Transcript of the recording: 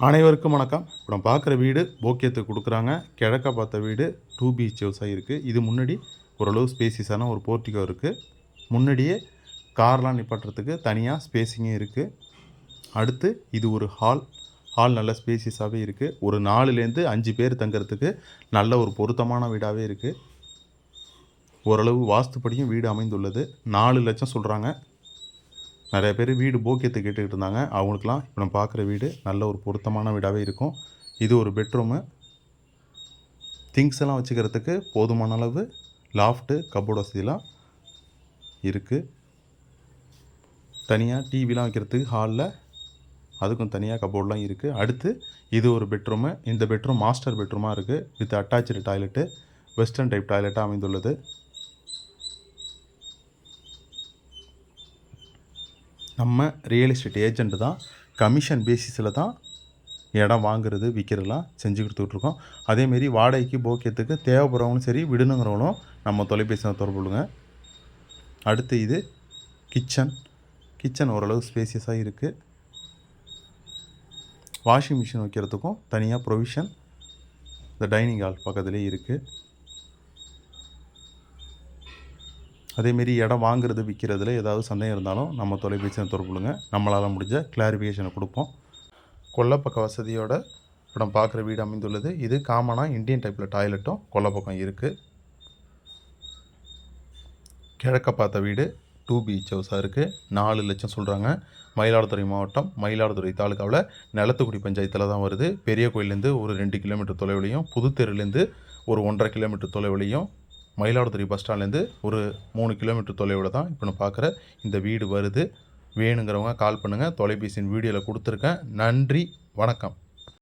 அனைவருக்கும் வணக்கம். இப்போ நம்ம பார்க்குற வீடு போக்கியத்துக்கு கொடுக்குறாங்க. கிழக்க பார்த்த வீடு 2 பிஹெச் ஹவுஸாக இருக்குது. இது முன்னாடி ஓரளவு ஸ்பேசியஸான ஒரு போர்ட்டிகோ இருக்குது. முன்னாடியே கார்லாம் நிப்பாட்டுறதுக்கு தனியாக ஸ்பேஸிங்கும் இருக்குது. அடுத்து இது ஒரு ஹால் நல்ல ஸ்பேசியஸாகவே இருக்குது. ஒரு 4லேருந்து 5 பேர் தங்குறதுக்கு நல்ல ஒரு பொருத்தமான வீடாகவே இருக்குது. ஓரளவு வாஸ்துப்படியும் வீடு அமைந்துள்ளது. 4 லட்சம் சொல்கிறாங்க. நிறைய பேர் வீடு போக்கியத்தை கேட்டுக்கிட்டு இருந்தாங்க. அவங்களுக்குலாம் இப்போ நம்ம பார்க்குற வீடு நல்ல ஒரு பொருத்தமான வீடாகவே இருக்கும். இது ஒரு பெட்ரூமு. திங்ஸ் எல்லாம் வச்சுக்கிறதுக்கு போதுமான அளவு லாஃப்ட்டு கப்போர்ட் வசதிலாம் இருக்குது. தனியாக டிவிலாம் வைக்கிறதுக்கு ஹாலில் அதுக்கும் தனியாக கப்போர்ட்லாம் இருக்குது. அடுத்து இது ஒரு பெட்ரூமு. இந்த பெட்ரூம் மாஸ்டர் பெட்ரூமாக இருக்குது. With attach toilet, western type டாய்லெட்டாக அமைந்துள்ளது. நம்ம ரியல் எஸ்டேட் ஏஜென்ட் தான். கமிஷன் பேசிஸில் தான் இடம் வாங்குறது விற்கிறதுலாம் செஞ்சு கொடுத்துட்ருக்கோம். அதேமாரி வாடகைக்கு போக்கியத்துக்கு தேவைப்படுறவங்களும் சரி, விடணுங்கிறவங்களும் நம்ம தொலைபேசியில் தொடர்பு கொள்ளுங்க. அடுத்து இது கிச்சன் ஓரளவு ஸ்பேசியஸாக இருக்குது. வாஷிங் மிஷின் வைக்கிறதுக்கும் தனியாக ப்ரொவிஷன் இந்த டைனிங் ஹால் பக்கத்துலேயே இருக்குது. அதேமாரி இடம் வாங்குறது விற்கிறதுல ஏதாவது சந்தேகம் இருந்தாலும் நம்ம தொலைபேசியில் தொடர்பு கொள்ளுங்க. நம்மளால் முடிஞ்ச கிளாரிஃபிகேஷனை கொடுப்போம். கொல்லைப்பக்க வசதியோட இப்போ நம்ம பார்க்குற வீடு அமைந்துள்ளது. இது காமனாக இந்தியன் டைப்பில் டாய்லெட்டும் கொல்லைப்பக்கம் இருக்குது. கிழக்க பார்த்த வீடு 2 பிஹெச் ஹவுஸாக இருக்குது. 4 லட்சம் சொல்கிறாங்க. மயிலாடுதுறை மாவட்டம், மயிலாடுதுறை தாலுக்காவில் நிலத்துக்குடி பஞ்சாயத்தில் தான் வருது. பெரிய கோயிலேருந்து ஒரு 2 கிலோமீட்டர் தொலைவுலையும், புதுத்தெருலேருந்து ஒரு 1.5 கிலோமீட்டர் தொலைவுலையும், மயிலாடுதுறை பஸ் ஸ்டாண்ட்லேருந்து ஒரு 3 கிலோமீட்டர் தொலைவில் தான் இப்போ நான் பார்க்குற இந்த வீடு வருது. வேணுங்கிறவங்க கால் பண்ணுங்கள். தொலைபேசியின் வீடியோவில் கொடுத்துருக்கேன். நன்றி, வணக்கம்.